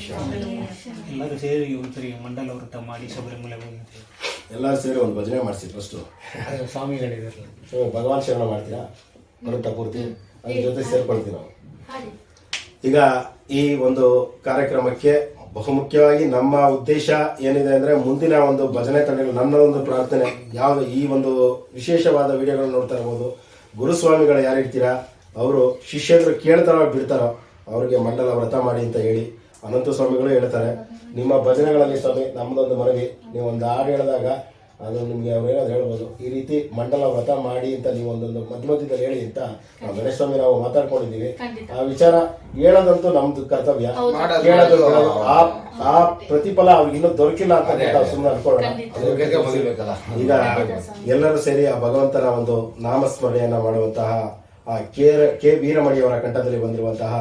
ಎಲ್ಲರೂ ಸೇರಿ ಇವತ್ತರಿಗೆ ಮಂಡಲ ವ್ರತ ಮಾಡಿ ಶಬರಿಮಲೆ ಹೋಗಿ ಎಲ್ಲರೂ ಸೇರಿ ಒಂದು ಭಜನೆ ಮಾಡಿಸಿ ಫಸ್ಟು. ಸ್ವಾಮಿಗಳಿದ್ದಾರೆ. ಭಗವಾನ್ ಶರಣ ಮಾಡ್ತೀರಾ ವ್ರತ ಪೂರ್ತಿ, ಅದ್ರ ಜೊತೆ ಸೇರ್ಕೊಳ್ತೀವಿ ನಾವು. ಈಗ ಈ ಒಂದು ಕಾರ್ಯಕ್ರಮಕ್ಕೆ ಬಹುಮುಖ್ಯವಾಗಿ ನಮ್ಮ ಉದ್ದೇಶ ಏನಿದೆ ಅಂದರೆ, ಮುಂದಿನ ಒಂದು ಭಜನೆ ತಂಡಗಳು, ನನ್ನ ಒಂದು ಪ್ರಾರ್ಥನೆ ಯಾವುದು, ಈ ಒಂದು ವಿಶೇಷವಾದ ವಿಡಿಯೋಗಳನ್ನ ನೋಡ್ತಾ ಇರ್ಬೋದು, ಗುರುಸ್ವಾಮಿಗಳು ಯಾರಿರ್ತೀರಾ ಅವರು ಶಿಷ್ಯರು ಕೇಳ್ತಾರೋ ಬಿಡ್ತಾರೋ ಅವ್ರಿಗೆ ಮಂಡಲ ವ್ರತ ಮಾಡಿ ಅಂತ ಹೇಳಿ ಅನಂತ ಸ್ವಾಮಿಗಳು ಹೇಳ್ತಾರೆ. ನಿಮ್ಮ ಭಜನೆಗಳಲ್ಲಿ ಸ್ವಾಮಿ ನಮ್ಮದೊಂದು ಮನವಿ, ನೀವು ಒಂದು ಹಾಡು ಹೇಳಿದಾಗ ಅದು ನಿಮಗೆ ಅವ್ರು ಏನಾದ್ರು ಹೇಳ್ಬೋದು, ಈ ರೀತಿ ಮಂಡಲ ವ್ರತ ಮಾಡಿ ಅಂತ ನೀವು ಒಂದೊಂದು ಮಧ್ಯದಲ್ಲಿ ಹೇಳಿ ಅಂತ ನಾವು ಗಣೇಶ ಸ್ವಾಮಿ ನಾವು ಮಾತಾಡ್ಕೊಂಡಿದ್ದೀವಿ. ಆ ವಿಚಾರ ಹೇಳೋದಂತೂ ನಮ್ದು ಕರ್ತವ್ಯ, ಹೇಳೋದು ಆ ಪ್ರತಿಫಲ ಅವ್ರಿಗೆ ಇನ್ನೂ ದೊರಕಿಲ್ಲ ಅಂತ ಸುಮ್ಮನೆ ಅನ್ಕೊಳ್ಳೋಣ. ಈಗ ಎಲ್ಲರೂ ಸೇರಿ ಆ ಭಗವಂತನ ಒಂದು ನಾಮಸ್ಮರಣೆಯನ್ನ ಮಾಡುವಂತಹ ಆ ಕೆ ವೀರಮಣಿಯವರ ಕಂಠದಲ್ಲಿ ಬಂದಿರುವಂತಹ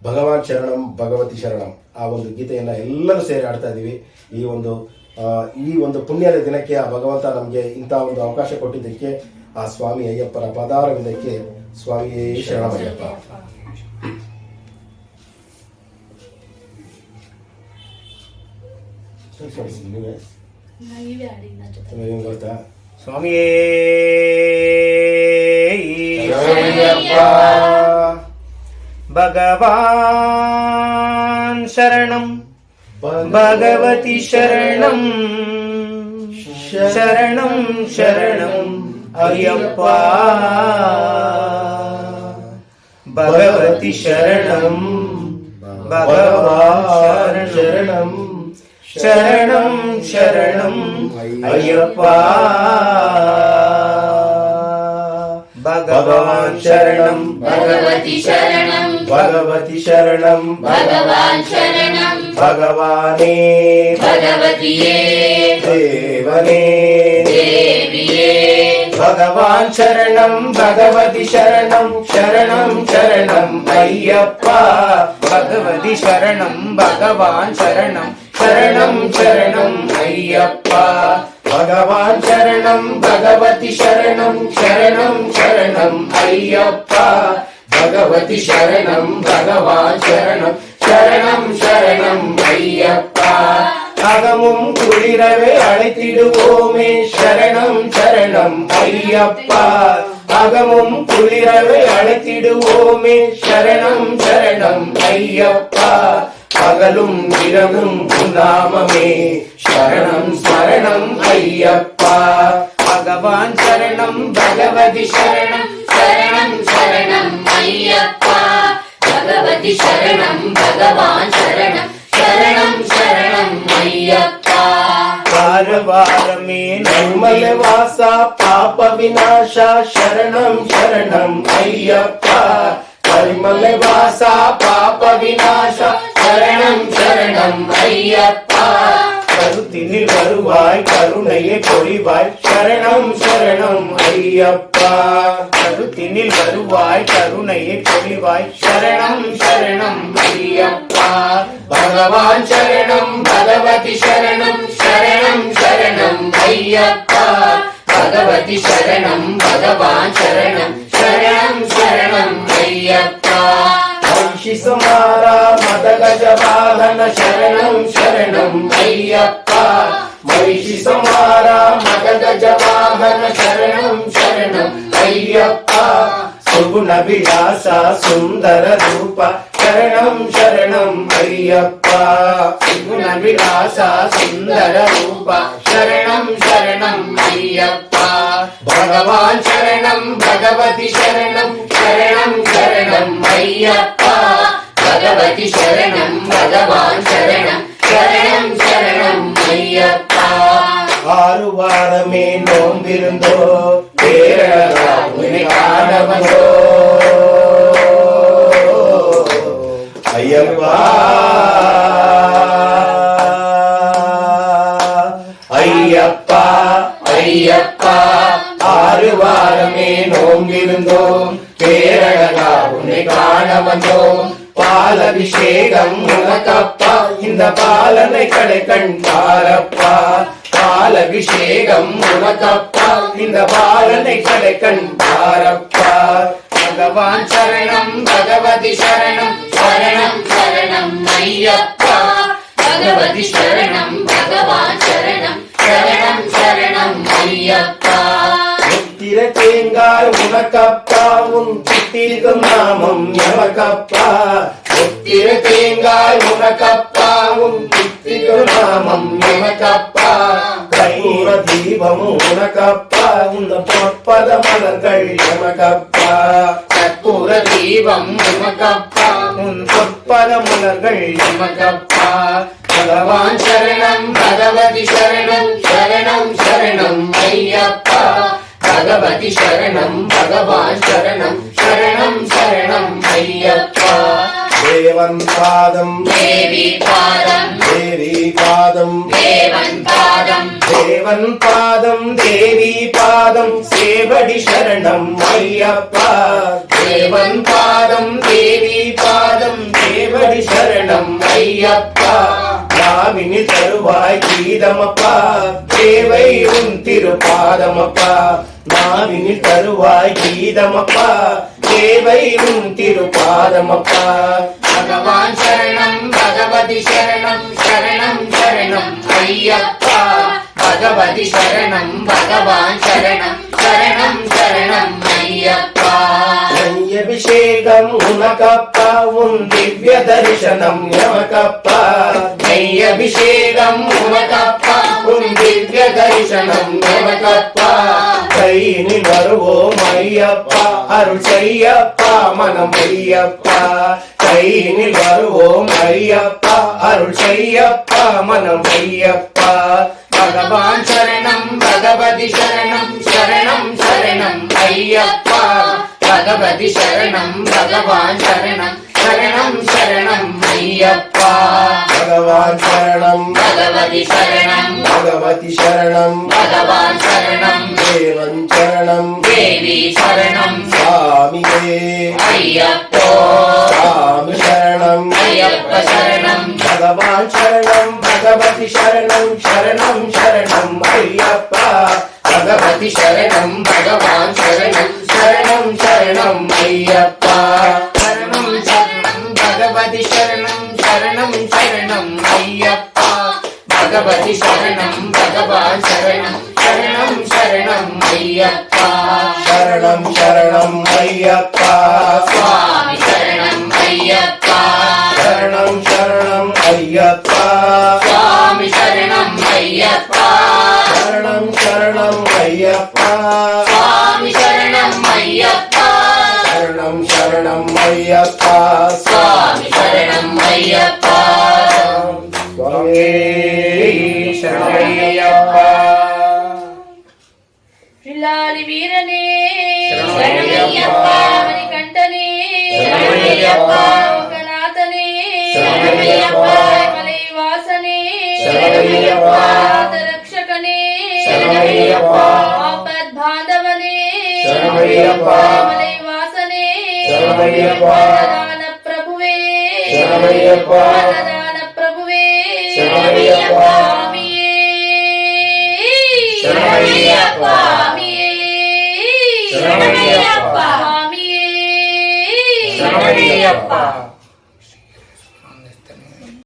ಭಗವಾನ್ ಶರಣಂ ಭಗವತಿ ಶರಣಂ ಆ ಒಂದು ಗೀತೆಯನ್ನ ಎಲ್ಲರೂ ಸೇರಿ ಆಡ್ತಾ ಇದೀವಿ. ಈ ಒಂದು ಪುಣ್ಯದ ದಿನಕ್ಕೆ ಆ ಭಗವಂತ ನಮಗೆ ಇಂಥ ಒಂದು ಅವಕಾಶ ಕೊಟ್ಟಿದ್ದಕ್ಕೆ ಆ ಸ್ವಾಮಿ ಅಯ್ಯಪ್ಪನ ಪದಾರವಿಂದಕ್ಕೆ ಸ್ವಾಮಿಯೇ ಶರಣಮಯ್ಯಪ್ಪ. ಗೊತ್ತಾ ಸ್ವಾಮಿಯೇ ಭಗವಾನ್ ಶರಣಂ ಭಗವತಿ ಶರಣಂ ಶರಣಂ ಶರಣಂ ಅಯ್ಯಪ್ಪ ಭಗವತಿ ಶರಣಂ ಭಗವಾನ್ ಶರಣಂ ಶರಣಂ ಶರಣಂ ಅಯ್ಯಪ್ಪ ಭಗವಾನ್ ಶರಣಂ ಭಗವತಿ ಶರಣಂ ಭಗವತಿ ಶರಣಂ ಭಗವಾನ್ ಶರಣಂ ಭಗವಾನೇ ಭಗವತಿಯೇ ದೇವನೇ ದೇವಿಯೇ ಭಗವಾನ್ ಶರಣಂ ಭಗವತಿ ಶರಣಂ ಶರಣಂ ಶರಣಂ ಅಯ್ಯಪ್ಪ ಭಗವತಿ ಶರಣಂ ಭಗವಾನ್ ಶರಣಂ ಶರಣಂ ಶರಣಂ ಅಯ್ಯಪ್ಪ ಭಗವಾನ್ ಶರಣಂ ಭಗವತಿ ಶರಣಂ ಶರಣಂ ಶರಣಂ ಅಯ್ಯಪ್ಪ ಭಗವತಿ ಶರಣಂ ಭಗವಾನ್ ಶರಣಂ ಶರಣಂ ಶರಣಂ ಅಯ್ಯಪ್ಪ அகமும் குளிரவே அழைத்திடுவோமே சரணம் சரணம் ஐயப்பா அகமும் குளிரவே அழைத்திடுவோமே சரணம் சரணம் ஐயப்பா பகலும் இரவும் நாமமே சரணம் சரணம் ஐயப்பா பகவான் சரணம் பகவதி சரணம் शरणं शरणं अय्यप्पा भगवति शरणं भगवान् शरणं शरणं शरणं अय्यप्पा वारवारमे निर्मल वासा पाप विनाशा शरणं शरणं अय्यप्पा निर्मल वासा पाप विनाशा शरणं शरणं अय्यप्पा கருத்தினில் வருவாய் கருணையை பொழிவாய் சரணம் சரணம் ஐயப்பா கருத்தினில் வருவாய் கருணையை பொழிவாய் சரணம் சரணம் ஐயப்பா भगवान् शरणं भगवति शरणं शरणं शरणं अय्यप्पा भगवति शरणं भगवान् शरणं शरणं शरणं अय्यप्पा महिषिसंहारा मदगज वाहन शरणं शरणं अय्यप्पा महिषिसंहारा मदगज वाहन शरणं शरणं अय्यप्पा सुगुण विलास सुंदर रूप शरणं शरणं अय्यप्पा सुगुण विलास सुंदर रूप शरणं शरणं अय्यप्पा भगवान् शरणं भगवति शरणं शरणं शरणं अय्यप्पा भगवति शरणं भगवान् शरणं शरणं शरणं अय्यप्पा ஆறு வாரமே நோம்பிருந்தோ பேரழகா உன்னை காண வந்தோ ஐயப்பா ஐயப்பா ஐயப்பா ஆறு வாரமே நோம்பிருந்தோம் பேரழகா உன்னை காண வந்தோம் பாலபிஷேகம் உனக்கப்பா இந்த பாலனை கடை கண் பாரப்பா பாலபிஷேகம் உனக்கப்பா இந்த பாலனை கடை கண் பாரப்பா भगवान् शरणं भगवति शरणं शरणं शरणं अय्यप्पा பகவதி சரணம் பகவான் சரணம் சரணம் சரணம் ஐயப்பா முத்திர தேங்காய் உனக்கப்பா உன் சித்திருக்கும் நாமம் எமக்கப்பா முத்திர தேங்காய் உனக்கப்பா உன் சித்திருக்கும் நாமம் எமக்கப்பா கற்பூர தீபம் உனக்கப்பா உன் பொற்பத மலர்கள் எமக்கப்பா கற்பூர தீபம் உமக்கப்பா உன் பொற்பத மலர்கள் உமக்கப்பா பகவான் சரணம் பகவதி சரணம் சரணம் சரணம் ஐயப்பா பகவதி சரணம் பகவான் சரணம் சரணம் சரணம் ஐயப்பா தேவன் பாதம் தேவி பாதம் தேவி பாதம் தேவன் பாதம் தேவன் பாதம் தேவி பாதம் சேவடி சரணம் ஐயப்பா தேவன் பாதம் தேவி பாதம் சேவடி சரணம் ஐயப்பா ராவினி தருவாய் கீதமப்பா தேவை உன் திருப்பாதமப்பா நாவினி தருவாய் கீதமப்பா தேவை உன் திருப்பாதமப்பா பகவான் சரணம் பகவதி சரணம் சரணம் சரணம் ஐயப்பா பகவதி சரணம் பகவான் சரணம் சரணம் சரணம் ஐயப்பா அபிஷேகம் உனக்கப்பா உன் திவ்ய தரிசனம் எமக்கப்பா அபிஷேகம் உனக்கப்பா உன் திவ்ய தரிசனம் உனக்கப்பா கையினில் வருவோம் ஐயப்பா அருள் செய்யப்பா மனம் ஐயப்பா கையினில் வருவோம் ஐயப்பா அருள் செய்யப்பா மனம் ஐயப்பா பகவான் சரணம் பகவதி சரணம் சரணம் சரணம் ஐயப்பா பகவதி சரணம் பகவான் சரணம் சரணம் சரணம் ஐயப்பா பகவான் சரணம் பகவதி சரணம் பகவதி சரணம் பகவான் சரணம் தேவன் சரணம் தேவி சரணம் சுவாமியே ஐயப்போ சுவாமி சரணம் ஐயப்ப சரணம் பகவான் சரணம் பகவதி சரணம் சரணம் சரணம் ஐயப்பா பகவதி சரணம் பகவான் சரணம் சரணம் சரணம் ஐயப்பா சரணம் சரணம் பகவதி சரணம் சரணம் சரணம் ஐயப்பா பகவதி சரணம் பகவான் சரணம் சரணம் சரணம் ஐயப்பா சரணம் சரணம் ஐயப்பா சுவாமி சரணம் ஐயப்பா சரணம் சரணம் ஐயப்பா சுவாமி சரணம் ஐயப்பா சரணம் சரணம் ஐயப்பா சுவாமி சரணம் ஐயப்பா சரணம் சரணம் ஐயப்பா சுவாமி சரணம் ஐயப்பா சுவாமியே சரணமையப்பா வில்லாளி வீரனே சரணமையப்பா. மணிகண்டனே சரணமையப்பா. லோகநாதனே சரணமையப்பா. மலை வாசனே சரணமையப்பா. ரட்சகனே சரணமையப்பா. ஆபத் பாந்தவனே சரணமையப்பா. மலை வாசனே சரணமையப்பா. அன்னதான பிரபுவே சரணமையப்பா. அன்னதான பிரபுவே சரணமையப்பா. சுவாமியே சரணமையப்பா. சுவாமியே சரணமையப்பா. சுவாமியே சரணமையப்பா.